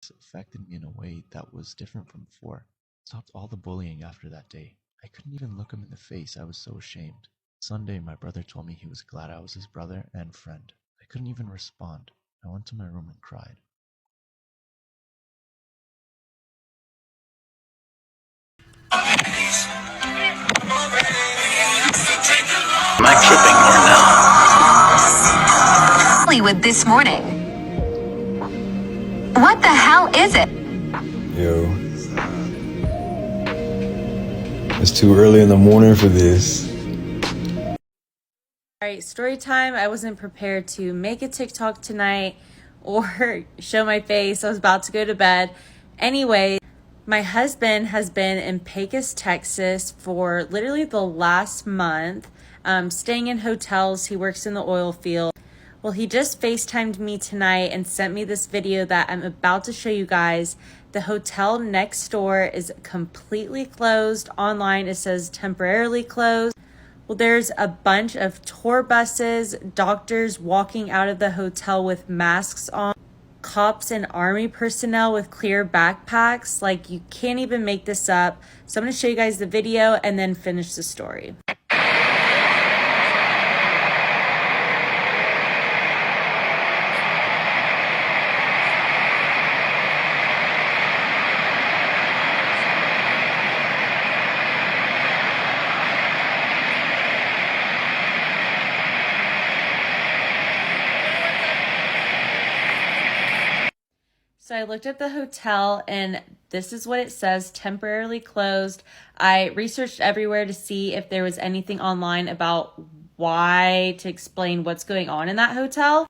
This affected me in a way that was different from before. Stopped all the bullying after that day. I couldn't even look him in the face, I was so ashamed. Sunday, my brother told me he was glad I was his brother and friend. I couldn't even respond. I went to my room and cried. Am I tripping or no? Hollywood this morning. What the hell is it? Yo. It's too early in the morning for this. Alright, story time. I wasn't prepared to make a TikTok tonight or show my face. I was about to go to bed. Anyway, my husband has been in Pecos, Texas for literally the last month, staying in hotels. He works in the oil field. Well, he just FaceTimed me tonight and sent me this video that I'm about to show you guys. The hotel next door is completely closed. Online, it says temporarily closed. Well, there's a bunch of tour buses, doctors walking out of the hotel with masks on, cops and army personnel with clear backpacks. Like, you can't even make this up. So I'm going to show you guys the video and then finish the story. So I looked at the hotel and this is what it says, temporarily closed. I researched everywhere to see if there was anything online about why, to explain what's going on in that hotel.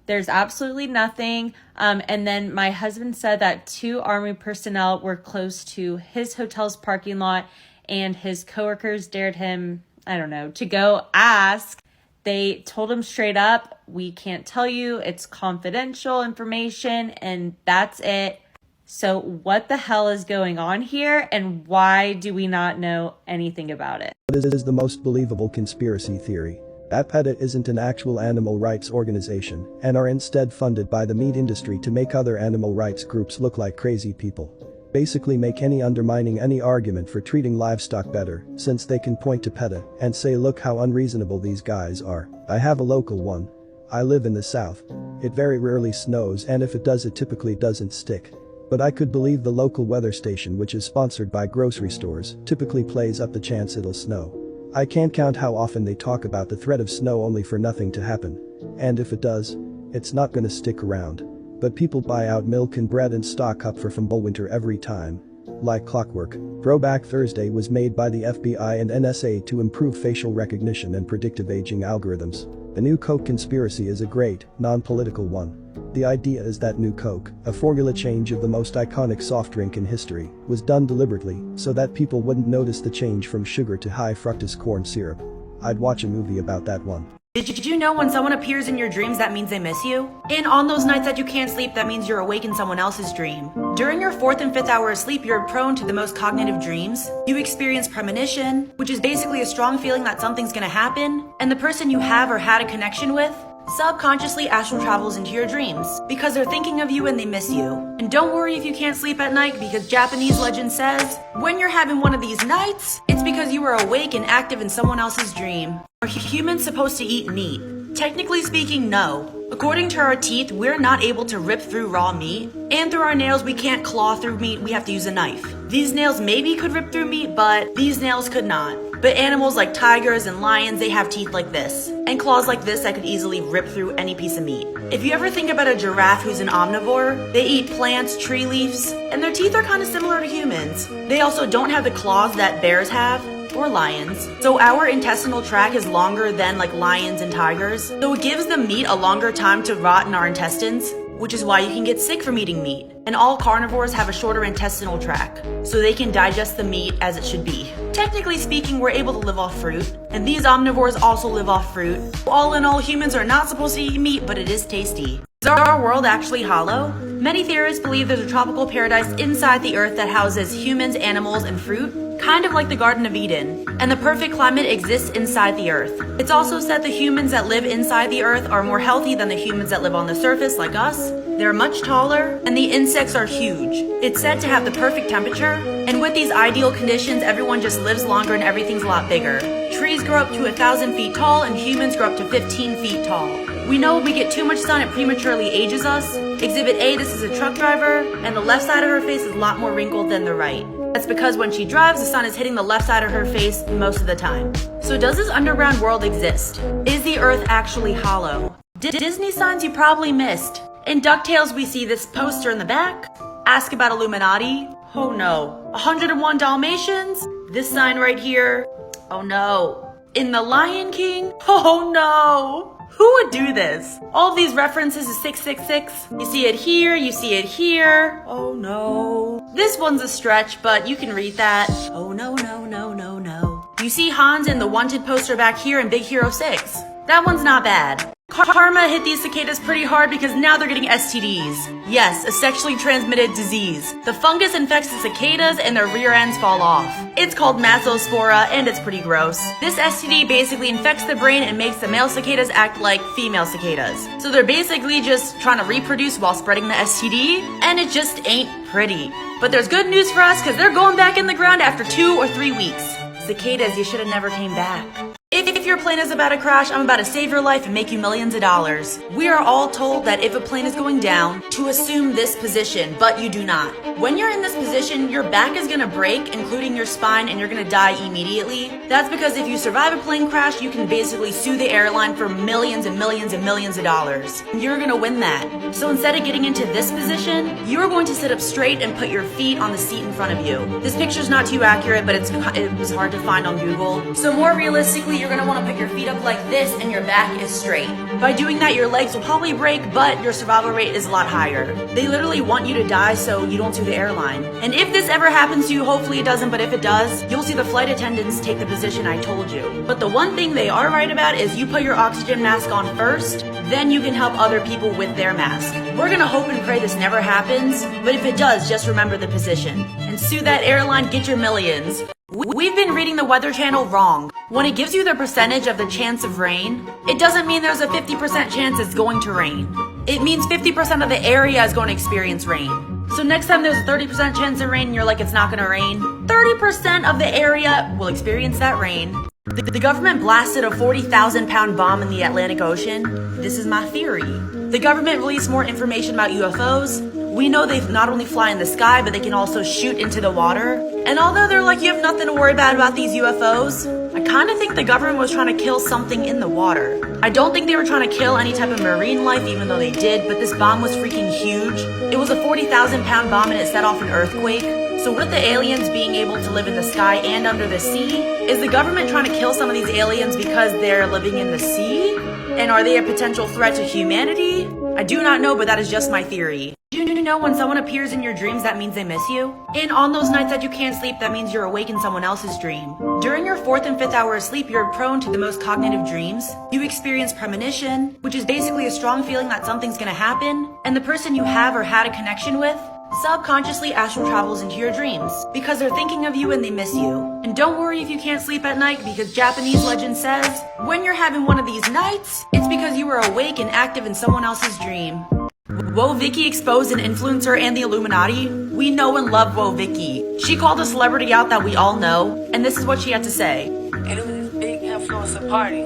There's absolutely nothing. And then my husband said that 2 army personnel were close to his hotel's parking lot and his coworkers dared him, I don't know, to go ask. They told him straight up, we can't tell you, it's confidential information, and that's it. So what the hell is going on here, and why do we not know anything about it? This is the most believable conspiracy theory. That PETA isn't an actual animal rights organization and are instead funded by the meat industry to make other animal rights groups look like crazy people. Basically make undermining any argument for treating livestock better, since they can point to PETA and say look how unreasonable these guys are. I have a local one. I live in the south. It very rarely snows, and if it does it typically doesn't stick. But I could believe the local weather station, which is sponsored by grocery stores, typically plays up the chance it'll snow. I can't count how often they talk about the threat of snow only for nothing to happen. And if it does, it's not gonna stick around. But people buy out milk and bread and stock up for fall winter every time. Like clockwork. Throwback Thursday was made by the FBI and NSA to improve facial recognition and predictive aging algorithms. The New Coke conspiracy is a great, non-political one. The idea is that New Coke, a formula change of the most iconic soft drink in history, was done deliberately so that people wouldn't notice the change from sugar to high fructose corn syrup. I'd watch a movie about that one. Did you know when someone appears in your dreams, that means they miss you? And on those nights that you can't sleep, that means you're awake in someone else's dream. During your 4th and 5th hour of sleep, you're prone to the most cognitive dreams. You experience premonition, which is basically a strong feeling that something's gonna happen, and the person you have or had a connection with subconsciously astral travels into your dreams because they're thinking of you and they miss you. And don't worry if you can't sleep at night, because Japanese legend says when you're having one of these nights, it's because you were awake and active in someone else's dream. Are humans supposed to eat meat? Technically speaking, no. According to our teeth, we're not able to rip through raw meat, and through our nails we can't claw through meat, we have to use a knife. These nails maybe could rip through meat, but these nails could not. But animals like tigers and lions, they have teeth like this, and claws like this that could easily rip through any piece of meat. If you ever think about a giraffe who's an omnivore, they eat plants, tree leaves, and their teeth are kind of similar to humans. They also don't have the claws that bears have, or lions. So our intestinal tract is longer than like lions and tigers. So it gives the meat a longer time to rot in our intestines, which is why you can get sick from eating meat. And all carnivores have a shorter intestinal tract, so they can digest the meat as it should be. Technically speaking, we're able to live off fruit, and these omnivores also live off fruit. All in all, humans are not supposed to eat meat, but it is tasty. Is our world actually hollow? Many theorists believe there's a tropical paradise inside the Earth that houses humans, animals, and fruit, kind of like the Garden of Eden, and the perfect climate exists inside the Earth. It's also said the humans that live inside the Earth are more healthy than the humans that live on the surface like us. They're much taller, and the insects are huge. It's said to have the perfect temperature, and with these ideal conditions, everyone just lives longer and everything's a lot bigger. Trees grow up to 1,000 feet tall, and humans grow up to 15 feet tall. We know when we get too much sun, it prematurely ages us. Exhibit A, this is a truck driver, and the left side of her face is a lot more wrinkled than the right. That's because when she drives, the sun is hitting the left side of her face most of the time. So does this underground world exist? Is the Earth actually hollow? Disney signs you probably missed. In DuckTales, we see this poster in the back. Ask about Illuminati. Oh no. 101 Dalmatians. This sign right here. Oh no. In The Lion King. Oh no. Who would do this? All of these references to 666. You see it here, you see it here. Oh no. This one's a stretch, but you can read that. Oh no, no, no, no, no. You see Hans in the Wanted poster back here in Big Hero 6. That one's not bad. Karma hit these cicadas pretty hard because now they're getting STDs. Yes, a sexually transmitted disease. The fungus infects the cicadas and their rear ends fall off. It's called Massospora and it's pretty gross. This STD basically infects the brain and makes the male cicadas act like female cicadas. So they're basically just trying to reproduce while spreading the STD, and it just ain't pretty. But there's good news for us because they're going back in the ground after 2 or 3 weeks. Cicadas, you should have never came back. If your plane is about to crash, I'm about to save your life and make you millions of dollars. We are all told that if a plane is going down, to assume this position, but you do not. When you're in this position, your back is gonna break, including your spine, and you're gonna die immediately. That's because if you survive a plane crash, you can basically sue the airline for millions and millions and millions of dollars. You're gonna win that. So instead of getting into this position, you are going to sit up straight and put your feet on the seat in front of you. This picture's not too accurate, but it was hard to find on Google. So more realistically, you're gonna want to put your feet up like this and your back is straight. By doing that, your legs will probably break, but your survival rate is a lot higher. They literally want you to die so you don't sue the airline. And if this ever happens to you, hopefully it doesn't, but if it does, you'll see the flight attendants take the position I told you. But the one thing they are right about is you put your oxygen mask on first, then you can help other people with their mask. We're gonna hope and pray this never happens, but if it does, just remember the position. And sue that airline, get your millions. We've been reading the Weather Channel wrong. When it gives you the percentage of the chance of rain, it doesn't mean there's a 50% chance it's going to rain. It means 50% of the area is going to experience rain. So next time there's a 30% chance of rain and you're like, it's not gonna rain, 30% of the area will experience that rain. The government blasted a 40,000 pound bomb in the Atlantic Ocean. This is my theory. The government released more information about UFOs. We know they not only fly in the sky, but they can also shoot into the water. And although they're like, you have nothing to worry about these UFOs, I kind of think the government was trying to kill something in the water. I don't think they were trying to kill any type of marine life, even though they did, but this bomb was freaking huge. It was a 40,000 pound bomb and it set off an earthquake. So with the aliens being able to live in the sky and under the sea, is the government trying to kill some of these aliens because they're living in the sea? And are they a potential threat to humanity? I do not know, but that is just my theory. Do you know when someone appears in your dreams, that means they miss you? And on those nights that you can't sleep, that means you're awake in someone else's dream. During your 4th and 5th hour of sleep, you're prone to the most cognitive dreams. You experience premonition, which is basically a strong feeling that something's gonna happen, and the person you have or had a connection with subconsciously astral travels into your dreams because they're thinking of you and they miss you. And don't worry if you can't sleep at night, because Japanese legend says when you're having one of these nights, it's because you were awake and active in someone else's dream. Woah Vicky exposed an influencer and the Illuminati. We know and love Woah Vicky. She called a celebrity out that we all know, and this is what she had to say. And it was this big influencer party.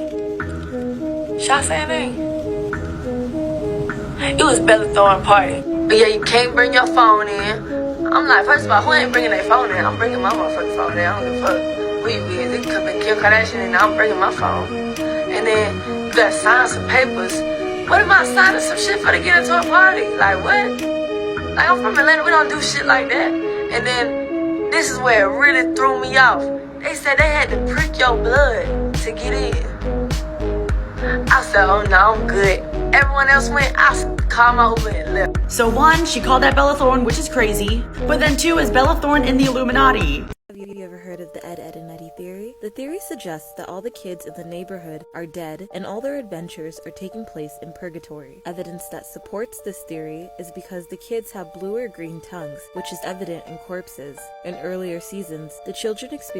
Should I say her name? It was Bella Thorne party. But yeah, you can't bring your phone in. I'm like, first of all, who ain't bringing their phone in? I'm bringing my motherfucking phone in. I don't give a fuck who you is. It could be Kim Kardashian and I'm bringing my phone. And then you gotta sign some papers. What am I signing some shit for to get into a party? Like what? Like I'm from Atlanta, we don't do shit like that. And then this is where it really threw me off. They said they had to prick your blood to get in. I said, oh no, I'm good. Everyone else went, I called my Uber and left. So 1, she called that Bella Thorne, which is crazy. But then 2 is Bella Thorne in the Illuminati. Have you ever heard of the Ed, Ed and Eddie theory? The theory suggests that all the kids in the neighborhood are dead and all their adventures are taking place in purgatory. Evidence that supports this theory is because the kids have blue or green tongues, which is evident in corpses. In earlier seasons, the children experienced